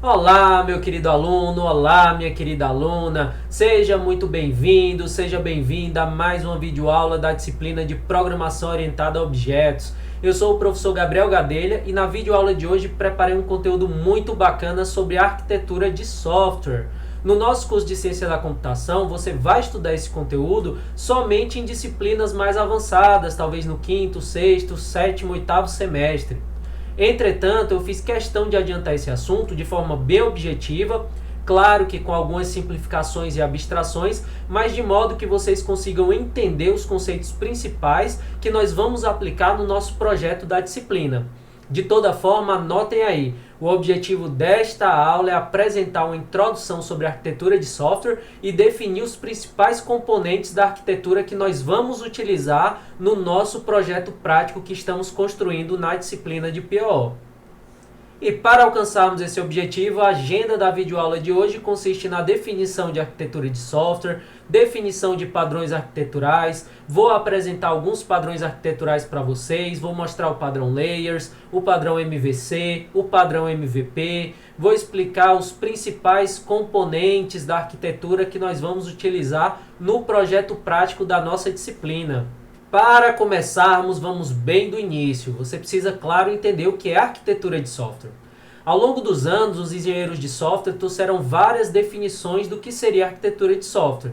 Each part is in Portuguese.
Olá, meu querido aluno, olá, minha querida aluna, seja muito bem-vindo, seja bem-vinda a mais uma videoaula da disciplina de Programação Orientada a Objetos. Eu sou o professor Gabriel Gadelha e na videoaula de hoje preparei um conteúdo muito bacana sobre arquitetura de software. No nosso curso de Ciência da Computação, você vai estudar esse conteúdo somente em disciplinas mais avançadas, talvez no quinto, sexto, sétimo, oitavo semestre. Entretanto, eu fiz questão de adiantar esse assunto de forma bem objetiva, claro que com algumas simplificações e abstrações, mas de modo que vocês consigam entender os conceitos principais que nós vamos aplicar no nosso projeto da disciplina. De toda forma, anotem aí, o objetivo desta aula é apresentar uma introdução sobre a arquitetura de software e definir os principais componentes da arquitetura que nós vamos utilizar no nosso projeto prático que estamos construindo na disciplina de PO. E para alcançarmos esse objetivo, a agenda da videoaula de hoje consiste na definição de arquitetura de software, definição de padrões arquiteturais, vou apresentar alguns padrões arquiteturais para vocês, vou mostrar o padrão Layers, o padrão MVC, o padrão MVP, vou explicar os principais componentes da arquitetura que nós vamos utilizar no projeto prático da nossa disciplina. Para começarmos, vamos bem do início. Você precisa, claro, entender o que é arquitetura de software. Ao longo dos anos, os engenheiros de software trouxeram várias definições do que seria arquitetura de software.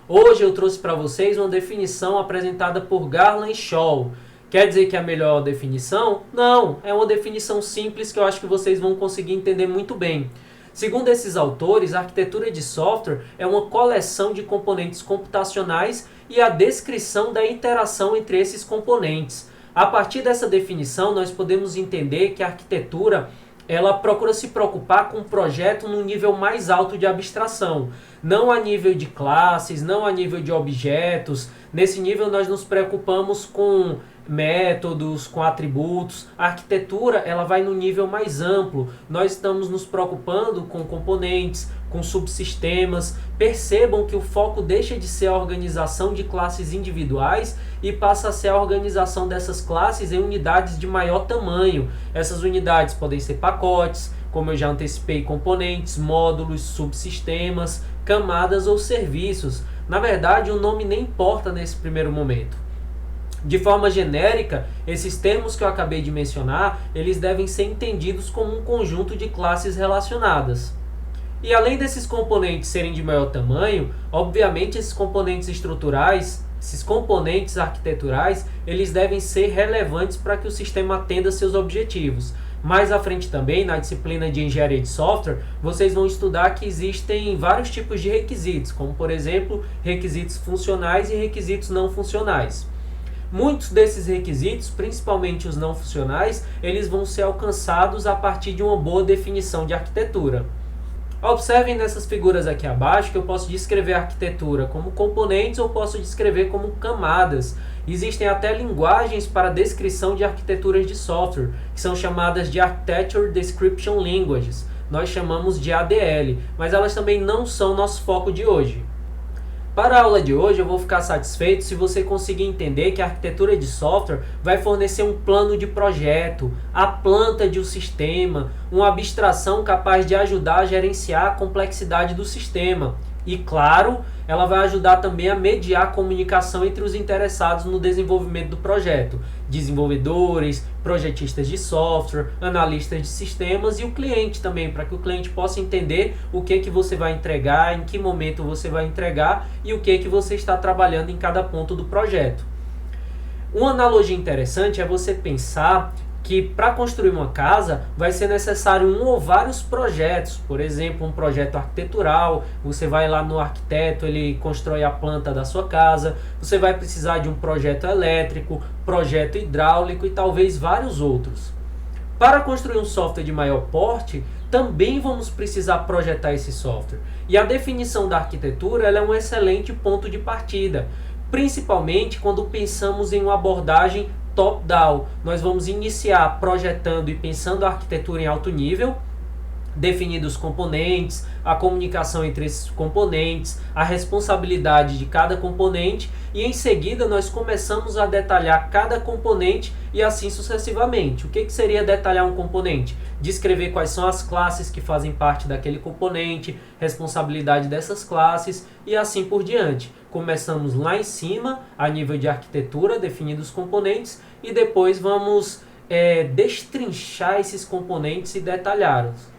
Hoje eu trouxe para vocês uma definição apresentada por Garland e Shaw. Quer dizer que é a melhor definição? Não, é uma definição simples que eu acho que vocês vão conseguir entender muito bem. Segundo esses autores, a arquitetura de software é uma coleção de componentes computacionais e a descrição da interação entre esses componentes. A partir dessa definição, nós podemos entender que a arquitetura ela procura se preocupar com o projeto num nível mais alto de abstração, não a nível de classes, não a nível de objetos. Nesse nível nós nos preocupamos com métodos, com atributos. A arquitetura ela vai no nível mais amplo. Nós estamos nos preocupando com componentes, com subsistemas. Percebam que o foco deixa de ser a organização de classes individuais e passa a ser a organização dessas classes em unidades de maior tamanho. Essas unidades podem ser pacotes, como eu já antecipei, componentes, módulos, subsistemas, camadas ou serviços. Na verdade, o nome nem importa nesse primeiro momento. De forma genérica, esses termos que eu acabei de mencionar, eles devem ser entendidos como um conjunto de classes relacionadas. E além desses componentes serem de maior tamanho, obviamente esses componentes estruturais, esses componentes arquiteturais, eles devem ser relevantes para que o sistema atenda seus objetivos. Mais à frente também, na disciplina de Engenharia de Software, vocês vão estudar que existem vários tipos de requisitos, como por exemplo, requisitos funcionais e requisitos não funcionais. Muitos desses requisitos, principalmente os não funcionais, eles vão ser alcançados a partir de uma boa definição de arquitetura. Observem nessas figuras aqui abaixo que eu posso descrever a arquitetura como componentes ou posso descrever como camadas. Existem até linguagens para descrição de arquiteturas de software, que são chamadas de Architecture Description Languages. Nós chamamos de ADL, mas elas também não são nosso foco de hoje. Para a aula de hoje, eu vou ficar satisfeito se você conseguir entender que a arquitetura de software vai fornecer um plano de projeto, a planta de um sistema, uma abstração capaz de ajudar a gerenciar a complexidade do sistema. E, claro, ela vai ajudar também a mediar a comunicação entre os interessados no desenvolvimento do projeto, desenvolvedores, projetistas de software, analistas de sistemas e o cliente também, para que o cliente possa entender o que você vai entregar, em que momento você vai entregar e o que você está trabalhando em cada ponto do projeto. Uma analogia interessante é você pensar que para construir uma casa vai ser necessário um ou vários projetos. Por exemplo, um projeto arquitetural, você vai lá no arquiteto, ele constrói a planta da sua casa, você vai precisar de um projeto elétrico, projeto hidráulico e talvez vários outros. Para construir um software de maior porte, também vamos precisar projetar esse software. E a definição da arquitetura ela é um excelente ponto de partida, principalmente quando pensamos em uma abordagem top-down. Nós vamos iniciar projetando e pensando a arquitetura em alto nível Definindo os componentes, a comunicação entre esses componentes, a responsabilidade de cada componente, e em seguida nós começamos a detalhar cada componente e assim sucessivamente. O que seria detalhar um componente? Descrever quais são as classes que fazem parte daquele componente, responsabilidade dessas classes e assim por diante. Começamos lá em cima, a nível de arquitetura, definindo os componentes, e depois vamos destrinchar esses componentes e detalhá-los.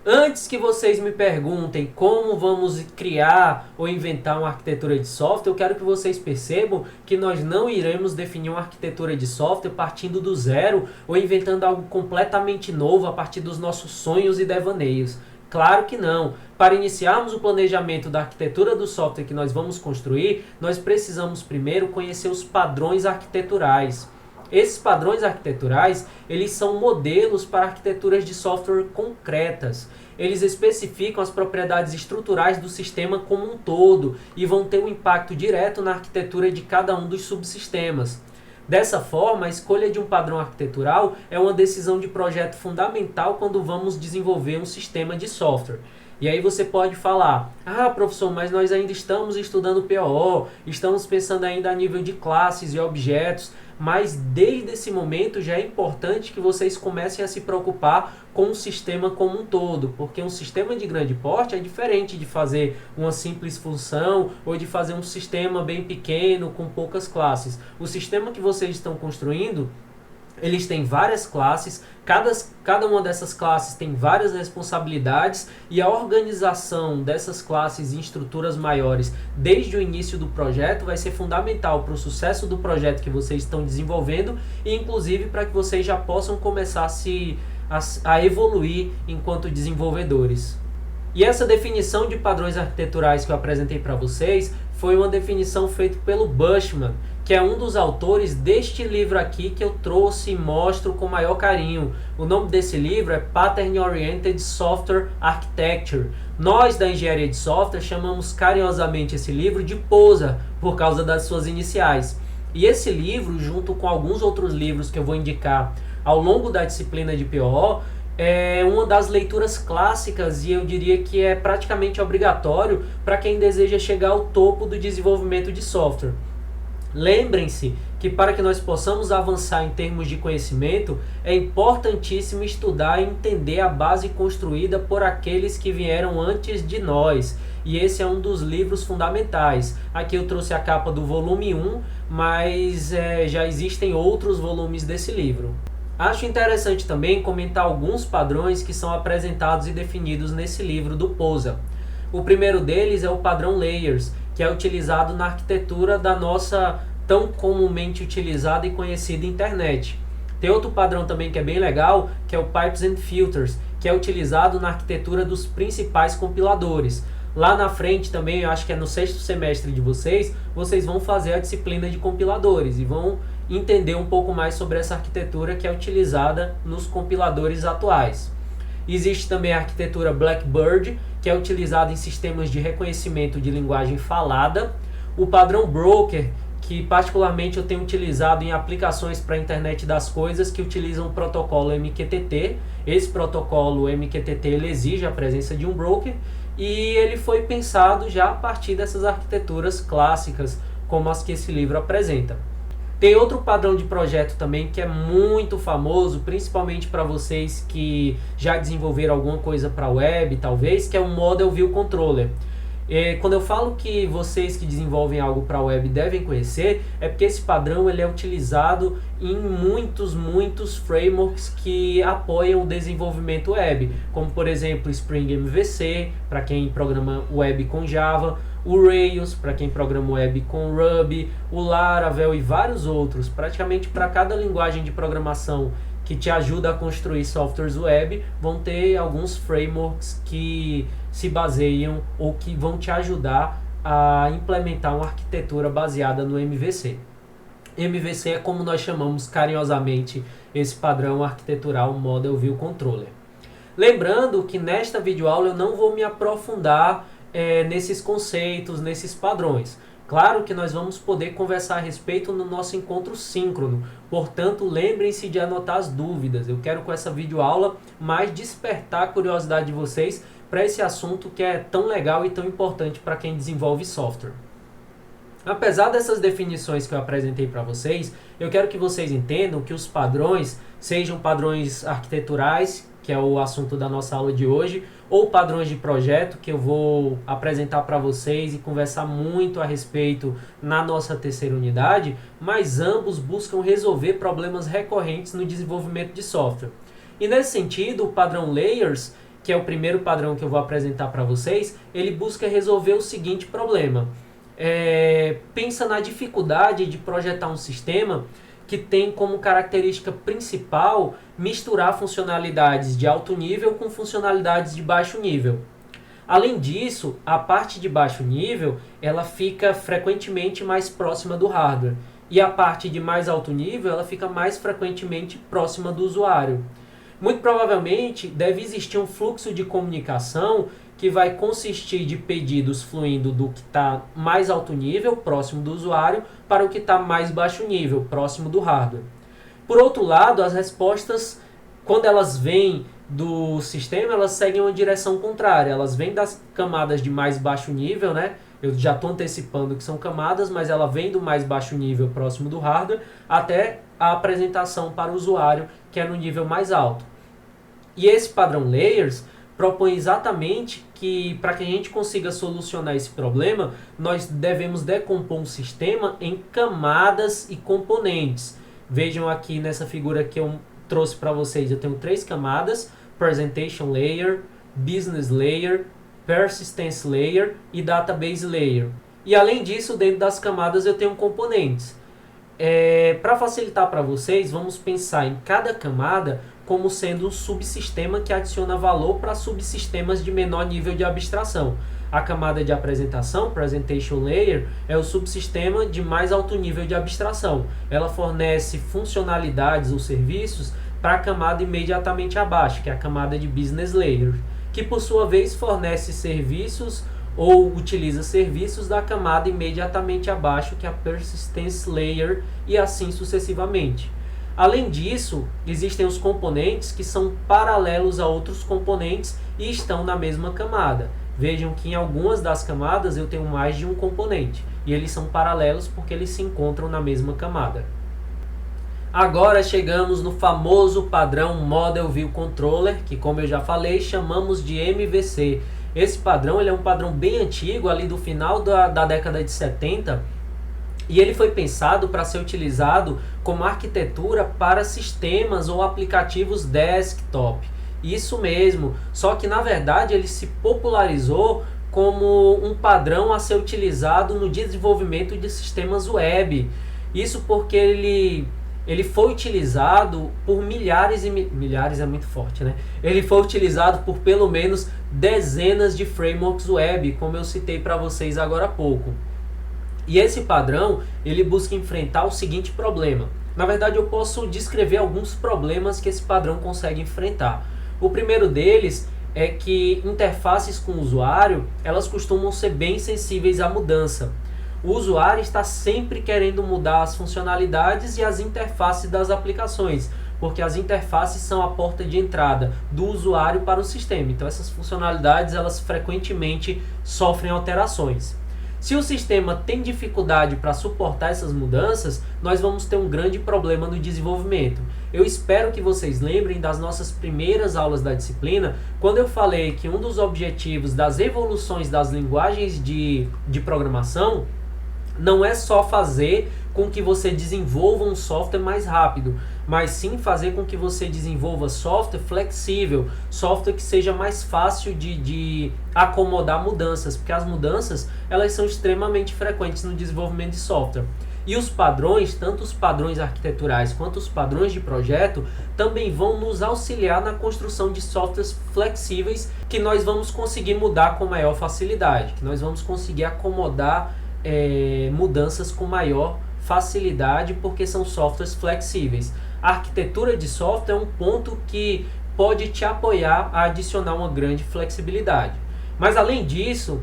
Antes que vocês me perguntem como vamos criar ou inventar uma arquitetura de software, eu quero que vocês percebam que nós não iremos definir uma arquitetura de software partindo do zero ou inventando algo completamente novo a partir dos nossos sonhos e devaneios. Claro que não. Para iniciarmos o planejamento da arquitetura do software que nós vamos construir, nós precisamos primeiro conhecer os padrões arquiteturais. Esses padrões arquiteturais, eles são modelos para arquiteturas de software concretas. Eles especificam as propriedades estruturais do sistema como um todo e vão ter um impacto direto na arquitetura de cada um dos subsistemas. Dessa forma, a escolha de um padrão arquitetural é uma decisão de projeto fundamental quando vamos desenvolver um sistema de software. E aí você pode falar, professor, mas nós ainda estamos estudando POO, estamos pensando ainda a nível de classes e objetos, mas desde esse momento já é importante que vocês comecem a se preocupar com o sistema como um todo, porque um sistema de grande porte é diferente de fazer uma simples função ou de fazer um sistema bem pequeno com poucas classes. O sistema que vocês estão construindo, eles têm várias classes, cada uma dessas classes tem várias responsabilidades e a organização dessas classes em estruturas maiores desde o início do projeto vai ser fundamental para o sucesso do projeto que vocês estão desenvolvendo e inclusive para que vocês já possam começar a evoluir enquanto desenvolvedores. E essa definição de padrões arquiteturais que eu apresentei para vocês foi uma definição feita pelo Bushman, que é um dos autores deste livro aqui que eu trouxe e mostro com maior carinho. O nome desse livro é Pattern Oriented Software Architecture. Nós da engenharia de software chamamos carinhosamente esse livro de POSA, por causa das suas iniciais. E esse livro, junto com alguns outros livros que eu vou indicar ao longo da disciplina de POO, é uma das leituras clássicas e eu diria que é praticamente obrigatório para quem deseja chegar ao topo do desenvolvimento de software. Lembrem-se que para que nós possamos avançar em termos de conhecimento, é importantíssimo estudar e entender a base construída por aqueles que vieram antes de nós. E esse é um dos livros fundamentais. Aqui eu trouxe a capa do volume 1, mas já existem outros volumes desse livro. Acho interessante também comentar alguns padrões que são apresentados e definidos nesse livro do POSA. O primeiro deles é o padrão Layers, que é utilizado na arquitetura da nossa tão comumente utilizada e conhecida internet. Tem outro padrão também que é bem legal, que é o Pipes and Filters, que é utilizado na arquitetura dos principais compiladores. Lá na frente também, eu acho que é no 6º semestre de vocês vão fazer a disciplina de compiladores e vão entender um pouco mais sobre essa arquitetura que é utilizada nos compiladores atuais. Existe também a arquitetura Blackbird, que é utilizada em sistemas de reconhecimento de linguagem falada. O padrão Broker, que particularmente eu tenho utilizado em aplicações para a internet das coisas que utilizam o protocolo MQTT. Esse protocolo MQTT ele exige a presença de um broker e ele foi pensado já a partir dessas arquiteturas clássicas, como as que esse livro apresenta. Tem outro padrão de projeto também que é muito famoso, principalmente para vocês que já desenvolveram alguma coisa para web, talvez, que é o Model View Controller. Quando eu falo que vocês que desenvolvem algo para web devem conhecer, é porque esse padrão ele é utilizado em muitos frameworks que apoiam o desenvolvimento web, como por exemplo Spring MVC, para quem programa web com Java, o Rails, para quem programa web com Ruby, o Laravel e vários outros. Praticamente para cada linguagem de programação que te ajuda a construir softwares web, vão ter alguns frameworks que se baseiam ou que vão te ajudar a implementar uma arquitetura baseada no MVC. MVC é como nós chamamos carinhosamente esse padrão arquitetural Model View Controller. Lembrando que nesta videoaula eu não vou me aprofundar nesses conceitos, nesses padrões. Claro que nós vamos poder conversar a respeito no nosso encontro síncrono, portanto lembrem-se de anotar as dúvidas. Eu quero com essa videoaula mais despertar a curiosidade de vocês para esse assunto que é tão legal e tão importante para quem desenvolve software. Apesar dessas definições que eu apresentei para vocês, eu quero que vocês entendam que os padrões, sejam padrões arquiteturais, que é o assunto da nossa aula de hoje, ou padrões de projeto, que eu vou apresentar para vocês e conversar muito a respeito na nossa terceira unidade, mas ambos buscam resolver problemas recorrentes no desenvolvimento de software. E nesse sentido, o padrão Layers, que é o primeiro padrão que eu vou apresentar para vocês, ele busca resolver o seguinte problema. Pensa na dificuldade de projetar um sistema que tem como característica principal misturar funcionalidades de alto nível com funcionalidades de baixo nível. Além disso, a parte de baixo nível ela fica frequentemente mais próxima do hardware e a parte de mais alto nível ela fica mais frequentemente próxima do usuário. Muito provavelmente deve existir um fluxo de comunicação que vai consistir de pedidos fluindo do que está mais alto nível, próximo do usuário, para o que está mais baixo nível, próximo do hardware. Por outro lado, as respostas, quando elas vêm do sistema, elas seguem uma direção contrária. Elas vêm das camadas de mais baixo nível, né? Eu já estou antecipando que são camadas, mas ela vem do mais baixo nível, próximo do hardware, até a apresentação para o usuário, que é no nível mais alto. E esse padrão Layers propõe exatamente que, para que a gente consiga solucionar esse problema, nós devemos decompor um sistema em camadas e componentes. Vejam aqui nessa figura que eu trouxe para vocês, eu tenho 3 camadas: Presentation Layer, Business Layer, Persistence Layer e Database Layer. E além disso, dentro das camadas eu tenho componentes. Para facilitar para vocês, vamos pensar em cada camada como sendo um subsistema que adiciona valor para subsistemas de menor nível de abstração. A camada de apresentação, Presentation Layer, é o subsistema de mais alto nível de abstração. Ela fornece funcionalidades ou serviços para a camada imediatamente abaixo, que é a camada de Business Layer, que por sua vez fornece serviços ou utiliza serviços da camada imediatamente abaixo, que é a Persistence Layer, e assim sucessivamente. Além disso, existem os componentes que são paralelos a outros componentes e estão na mesma camada. Vejam que em algumas das camadas eu tenho mais de um componente, e eles são paralelos porque eles se encontram na mesma camada. Agora chegamos no famoso padrão Model View Controller, que, como eu já falei, chamamos de MVC. Esse padrão ele é um padrão bem antigo, ali do final da década de 70, e ele foi pensado para ser utilizado como arquitetura para sistemas ou aplicativos desktop. Isso mesmo, só que na verdade ele se popularizou como um padrão a ser utilizado no desenvolvimento de sistemas web. Isso porque ele foi utilizado por milhares é muito forte, né? Ele foi utilizado por pelo menos dezenas de frameworks web, como eu citei para vocês agora há pouco. E esse padrão, ele busca enfrentar o seguinte problema. Na verdade, eu posso descrever alguns problemas que esse padrão consegue enfrentar. O primeiro deles é que interfaces com o usuário, elas costumam ser bem sensíveis à mudança. O usuário está sempre querendo mudar as funcionalidades e as interfaces das aplicações, porque as interfaces são a porta de entrada do usuário para o sistema. Então essas funcionalidades elas frequentemente sofrem alterações. Se o sistema tem dificuldade para suportar essas mudanças, nós vamos ter um grande problema no desenvolvimento. Eu espero que vocês lembrem das nossas primeiras aulas da disciplina, quando eu falei que um dos objetivos das evoluções das linguagens de programação não é só fazer com que você desenvolva um software mais rápido, mas sim fazer com que você desenvolva software flexível, software que seja mais fácil de acomodar mudanças, porque as mudanças elas são extremamente frequentes no desenvolvimento de software. E os padrões, tanto os padrões arquiteturais quanto os padrões de projeto, também vão nos auxiliar na construção de softwares flexíveis que nós vamos conseguir mudar com maior facilidade, que nós vamos conseguir acomodar mudanças com maior facilidade, porque são softwares flexíveis. A arquitetura de software é um ponto que pode te apoiar a adicionar uma grande flexibilidade. Mas além disso,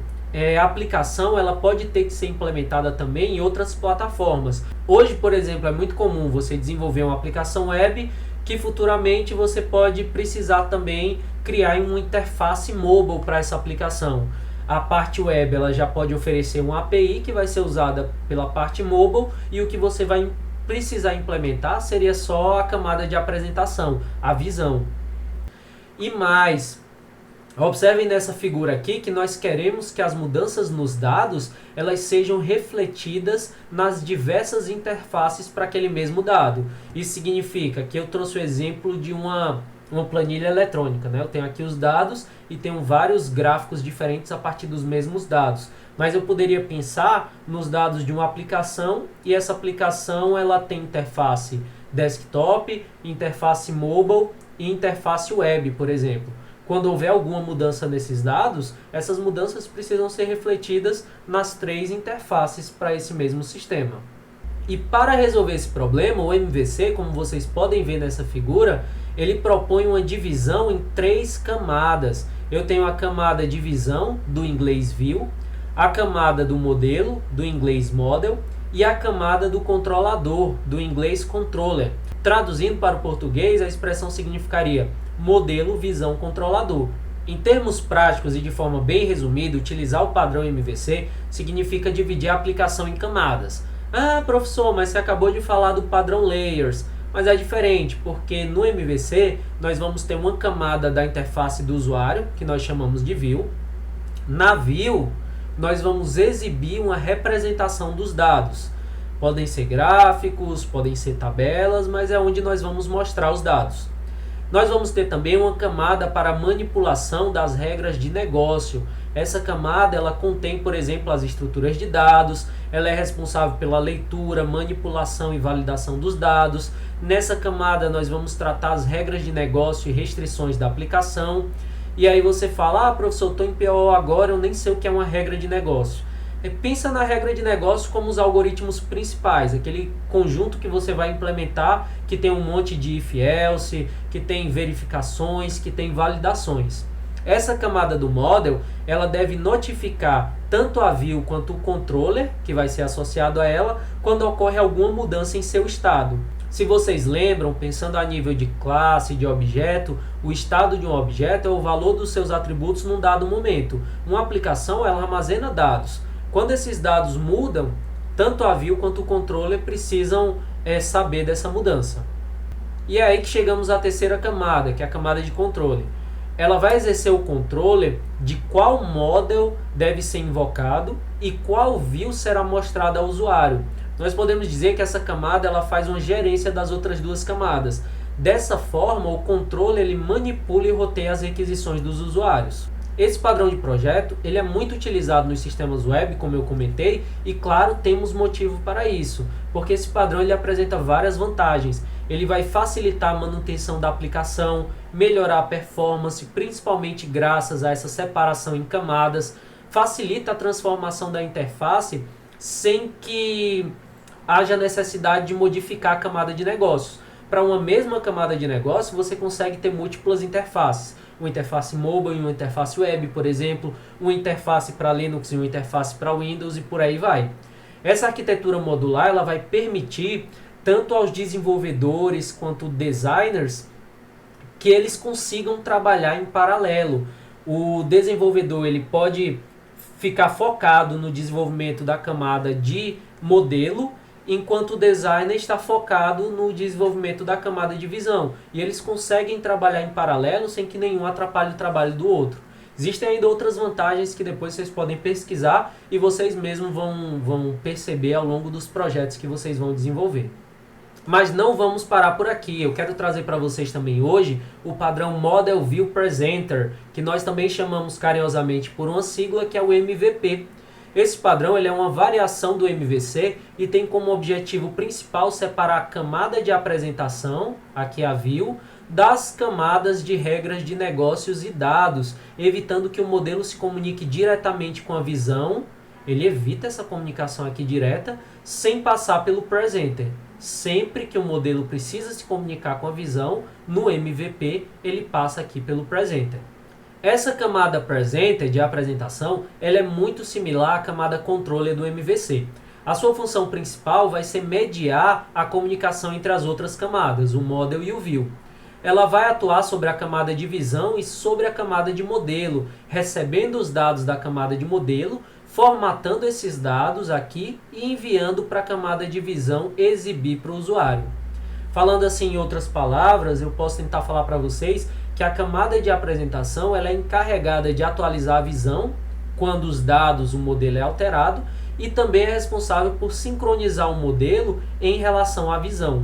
a aplicação ela pode ter que ser implementada também em outras plataformas. Hoje, por exemplo, é muito comum você desenvolver uma aplicação web que futuramente você pode precisar também criar uma interface mobile para essa aplicação. A parte web ela já pode oferecer uma API que vai ser usada pela parte mobile, e o que você vai precisar implementar seria só a camada de apresentação, a visão. E mais, observem nessa figura aqui que nós queremos que as mudanças nos dados elas sejam refletidas nas diversas interfaces para aquele mesmo dado. Isso significa que eu trouxe o exemplo de uma planilha eletrônica, né? Eu tenho aqui os dados e tenho vários gráficos diferentes a partir dos mesmos dados. Mas eu poderia pensar nos dados de uma aplicação, e essa aplicação ela tem interface desktop, interface mobile e interface web, por exemplo. Quando houver alguma mudança nesses dados, essas mudanças precisam ser refletidas nas 3 interfaces para esse mesmo sistema. E para resolver esse problema, o MVC, como vocês podem ver nessa figura, ele propõe uma divisão em 3 camadas. Eu tenho a camada de visão, do inglês view, a camada do modelo, do inglês model, e a camada do controlador, do inglês controller. Traduzindo para o português, a expressão significaria modelo, visão, controlador. Em termos práticos e de forma bem resumida, utilizar o padrão MVC significa dividir a aplicação em camadas. Ah, professor, mas você acabou de falar do padrão Layers. Mas é diferente, porque no MVC nós vamos ter uma camada da interface do usuário, que nós chamamos de View. Na View, nós vamos exibir uma representação dos dados. Podem ser gráficos, podem ser tabelas, mas é onde nós vamos mostrar os dados. Nós vamos ter também uma camada para manipulação das regras de negócio. Essa camada ela contém, por exemplo, as estruturas de dados, ela é responsável pela leitura, manipulação e validação dos dados. Nessa camada nós vamos tratar as regras de negócio e restrições da aplicação. E aí você fala, professor, estou em PO agora, eu nem sei o que é uma regra de negócio. Pensa na regra de negócio como os algoritmos principais, aquele conjunto que você vai implementar, que tem um monte de if-else, que tem verificações, que tem validações. Essa camada do model, ela deve notificar tanto a view quanto o controller, que vai ser associado a ela, quando ocorre alguma mudança em seu estado. Se vocês lembram, pensando a nível de classe, de objeto, o estado de um objeto é o valor dos seus atributos num dado momento. Uma aplicação, ela armazena dados. Quando esses dados mudam, tanto a view quanto o controller precisam saber dessa mudança. E é aí que chegamos à terceira camada, que é a camada de controle. Ela vai exercer o controle de qual model deve ser invocado e qual view será mostrada ao usuário. Nós podemos dizer que essa camada ela faz uma gerência das outras 2 camadas. Dessa forma, o controle ele manipula e roteia as requisições dos usuários. Esse padrão de projeto ele é muito utilizado nos sistemas web, como eu comentei, e claro, temos motivo para isso, porque esse padrão ele apresenta várias vantagens. Ele vai facilitar a manutenção da aplicação, melhorar a performance, principalmente graças a essa separação em camadas, facilita a transformação da interface sem que haja necessidade de modificar a camada de negócios. Para uma mesma camada de negócio, você consegue ter múltiplas interfaces. Uma interface mobile e uma interface web, por exemplo, uma interface para Linux e uma interface para Windows e por aí vai. Essa arquitetura modular ela vai permitir tanto aos desenvolvedores quanto designers que eles consigam trabalhar em paralelo. O desenvolvedor ele pode ficar focado no desenvolvimento da camada de modelo, enquanto o designer está focado no desenvolvimento da camada de visão. E eles conseguem trabalhar em paralelo sem que nenhum atrapalhe o trabalho do outro. Existem ainda outras vantagens que depois vocês podem pesquisar e vocês mesmos vão perceber ao longo dos projetos que vocês vão desenvolver. Mas não vamos parar por aqui. Eu quero trazer para vocês também hoje o padrão Model View Presenter, que nós também chamamos carinhosamente por uma sigla que é o MVP. Esse padrão ele é uma variação do MVC e tem como objetivo principal separar a camada de apresentação, aqui a view, das camadas de regras de negócios e dados, evitando que o modelo se comunique diretamente com a visão. Ele evita essa comunicação aqui direta, sem passar pelo presenter. Sempre que o modelo precisa se comunicar com a visão, no MVP ele passa aqui pelo presenter. Essa camada presenter de apresentação, ela é muito similar à camada controller do MVC. A sua função principal vai ser mediar a comunicação entre as outras camadas, o model e o view. Ela vai atuar sobre a camada de visão e sobre a camada de modelo, recebendo os dados da camada de modelo, formatando esses dados aqui e enviando para a camada de visão exibir para o usuário. Falando assim em outras palavras, eu posso tentar falar para vocês que a camada de apresentação ela é encarregada de atualizar a visão quando os dados, o modelo é alterado, e também é responsável por sincronizar o modelo em relação à visão.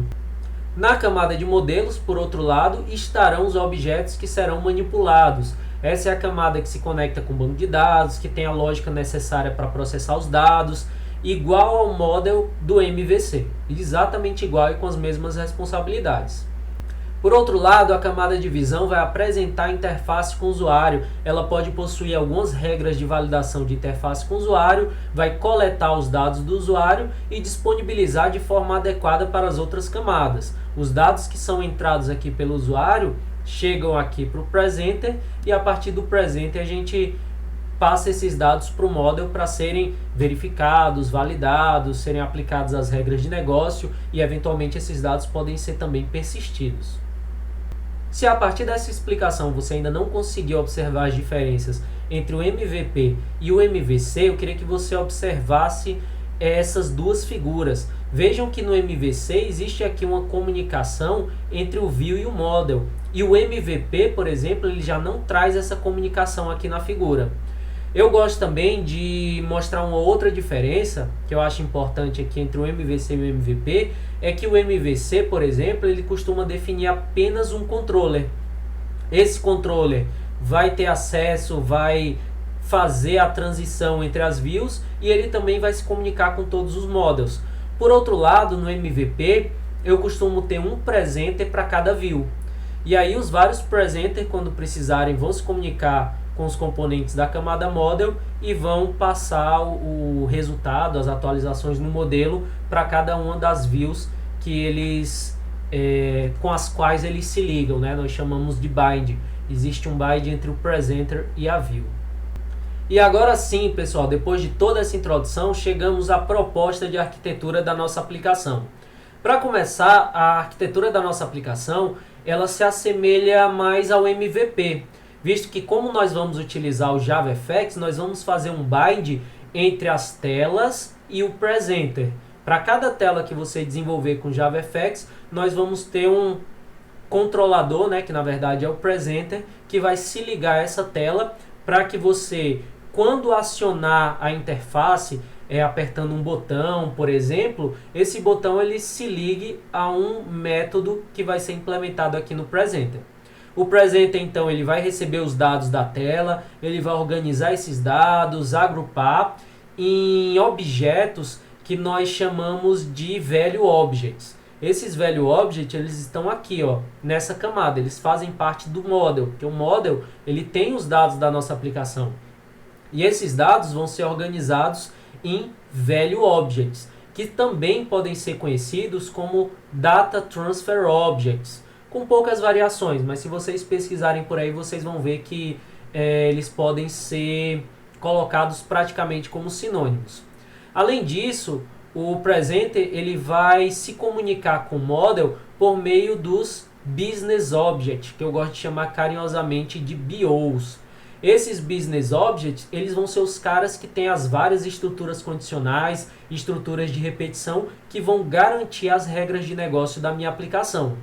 Na camada de modelos, por outro lado, estarão os objetos que serão manipulados. Essa é a camada que se conecta com o banco de dados, que tem a lógica necessária para processar os dados, igual ao model do MVC, exatamente igual e com as mesmas responsabilidades. Por outro lado, a camada de visão vai apresentar a interface com o usuário. Ela pode possuir algumas regras de validação de interface com o usuário, vai coletar os dados do usuário e disponibilizar de forma adequada para as outras camadas. Os dados que são entrados aqui pelo usuário chegam aqui para o presenter e a partir do presenter a gente passa esses dados para o model para serem verificados, validados, serem aplicadas as regras de negócio e eventualmente esses dados podem ser também persistidos. Se a partir dessa explicação você ainda não conseguiu observar as diferenças entre o MVP e o MVC, eu queria que você observasse essas duas figuras. Vejam que no MVC existe aqui uma comunicação entre o view e o model. E o MVP, por exemplo, ele já não traz essa comunicação aqui na figura. Eu gosto também de mostrar uma outra diferença que eu acho importante aqui entre o MVC e o MVP, é que o MVC, por exemplo, ele costuma definir apenas um controller. Esse controller vai ter acesso, vai fazer a transição entre as views e ele também vai se comunicar com todos os models. Por outro lado, no MVP, eu costumo ter um presenter para cada view. E aí os vários presenters, quando precisarem, vão se comunicar com os componentes da camada model e vão passar o resultado, as atualizações no modelo para cada uma das views que eles, com as quais eles se ligam, né? Nós chamamos de bind. Existe um bind entre o presenter e a view. E agora sim, pessoal, depois de toda essa introdução, chegamos à proposta de arquitetura da nossa aplicação. Para começar, a arquitetura da nossa aplicação, ela se assemelha mais ao MVP, visto que como nós vamos utilizar o JavaFX, nós vamos fazer um bind entre as telas e o presenter. Para cada tela que você desenvolver com JavaFX, nós vamos ter um controlador, né, que na verdade é o presenter, que vai se ligar a essa tela para que você, quando acionar a interface, apertando um botão, por exemplo, esse botão ele se ligue a um método que vai ser implementado aqui no presenter. O presenter, então, ele vai receber os dados da tela, ele vai organizar esses dados, agrupar em objetos que nós chamamos de value objects. Esses value objects, eles estão aqui, ó, nessa camada, eles fazem parte do model, porque o model ele tem os dados da nossa aplicação. E esses dados vão ser organizados em value objects, que também podem ser conhecidos como data transfer objects, com poucas variações, mas se vocês pesquisarem por aí, vocês vão ver que eles podem ser colocados praticamente como sinônimos. Além disso, o presenter ele vai se comunicar com o model por meio dos business objects, que eu gosto de chamar carinhosamente de BOs. Esses business objects, eles vão ser os caras que têm as várias estruturas condicionais, estruturas de repetição, que vão garantir as regras de negócio da minha aplicação.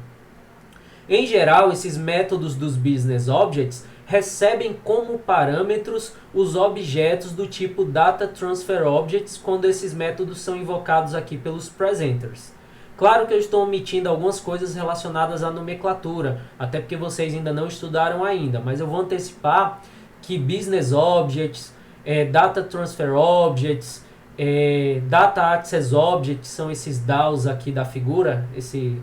Em geral, esses métodos dos business objects recebem como parâmetros os objetos do tipo data transfer objects quando esses métodos são invocados aqui pelos presenters. Claro que eu estou omitindo algumas coisas relacionadas à nomenclatura, até porque vocês ainda não estudaram ainda, mas eu vou antecipar que business objects, data transfer objects, data access objects, são esses DAOs aqui da figura, esse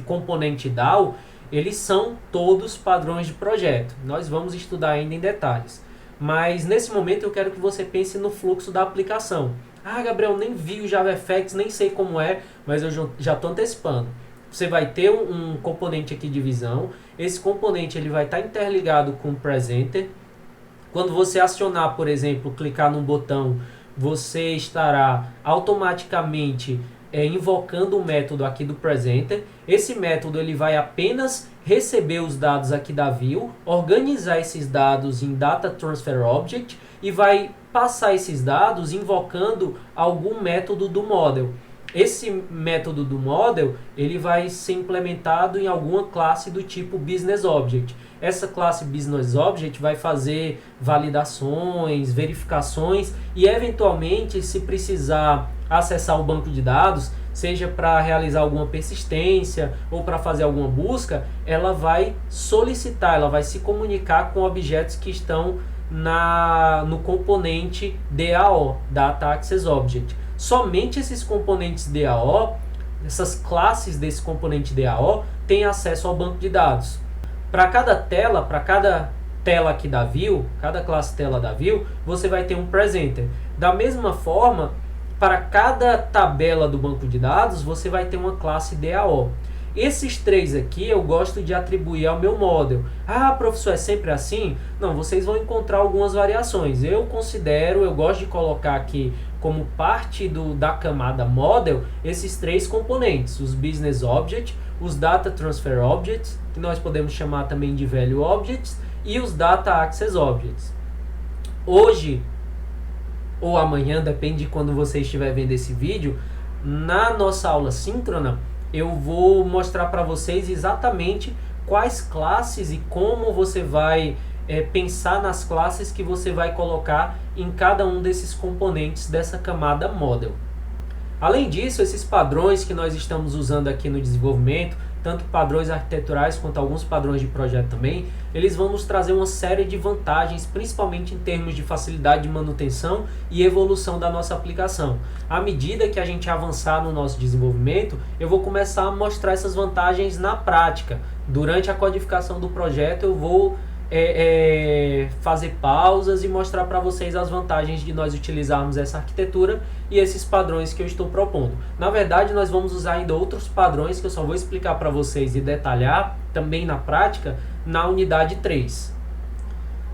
componente DAO, eles são todos padrões de projeto. Nós vamos estudar ainda em detalhes. Mas nesse momento eu quero que você pense no fluxo da aplicação. Ah, Gabriel, nem vi o JavaFX, nem sei como é, mas eu já estou antecipando. você vai ter um componente aqui de visão. Esse componente ele vai estar interligado com o presenter. Quando você acionar, por exemplo, clicar no botão, você estará automaticamente invocando o método aqui do presenter. Esse método ele vai apenas receber os dados aqui da view, organizar esses dados em Data Transfer Object e vai passar esses dados invocando algum método do model. Esse método do model ele vai ser implementado em alguma classe do tipo Business Object. Essa classe Business Object vai fazer validações, verificações e eventualmente, se precisar acessar o banco de dados, seja para realizar alguma persistência ou para fazer alguma busca, ela vai solicitar, ela vai se comunicar com objetos que estão no componente DAO, Data Access Object. Somente esses componentes DAO, essas classes desse componente DAO, têm acesso ao banco de dados. Para cada tela aqui da view, cada classe tela da view, você vai ter um presenter. Da mesma forma, para cada tabela do banco de dados, você vai ter uma classe DAO. Esses três aqui eu gosto de atribuir ao meu model. Ah, professor, é sempre assim? Não, vocês vão encontrar algumas variações. Eu gosto de colocar aqui como parte da camada model, esses três componentes, os Business Objects, os Data Transfer Objects, que nós podemos chamar também de Value Objects, e os Data Access Objects. Hoje, ou amanhã, depende de quando você estiver vendo esse vídeo, na nossa aula síncrona, eu vou mostrar para vocês exatamente quais classes e como você vai pensar nas classes que você vai colocar em cada um desses componentes dessa camada model. Além disso, esses padrões que nós estamos usando aqui no desenvolvimento, tanto padrões arquiteturais quanto alguns padrões de projeto também, eles vão nos trazer uma série de vantagens, principalmente em termos de facilidade de manutenção e evolução da nossa aplicação. À medida que a gente avançar no nosso desenvolvimento, eu vou começar a mostrar essas vantagens na prática. Durante a codificação do projeto, eu vou fazer pausas e mostrar para vocês as vantagens de nós utilizarmos essa arquitetura e esses padrões que eu estou propondo. Na verdade, nós vamos usar ainda outros padrões que eu só vou explicar para vocês e detalhar também na prática na unidade 3.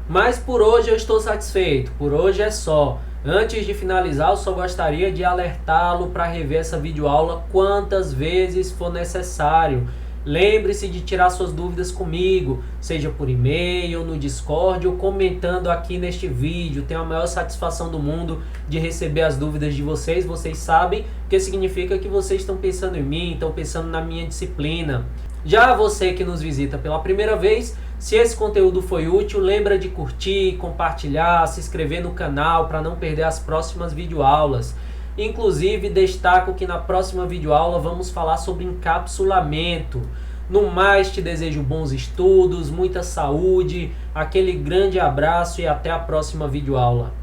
Mas por hoje eu estou satisfeito, por hoje é só. Antes de finalizar, eu só gostaria de alertá-lo para rever essa videoaula quantas vezes for necessário. Lembre-se de tirar suas dúvidas comigo, seja por e-mail, no Discord ou comentando aqui neste vídeo. Tenho a maior satisfação do mundo de receber as dúvidas de vocês. Vocês sabem que significa que vocês estão pensando em mim, estão pensando na minha disciplina. Já você que nos visita pela primeira vez, se esse conteúdo foi útil, lembra de curtir, compartilhar, se inscrever no canal para não perder as próximas videoaulas. Inclusive, destaco que na próxima videoaula vamos falar sobre encapsulamento. No mais, te desejo bons estudos, muita saúde, aquele grande abraço e até a próxima videoaula.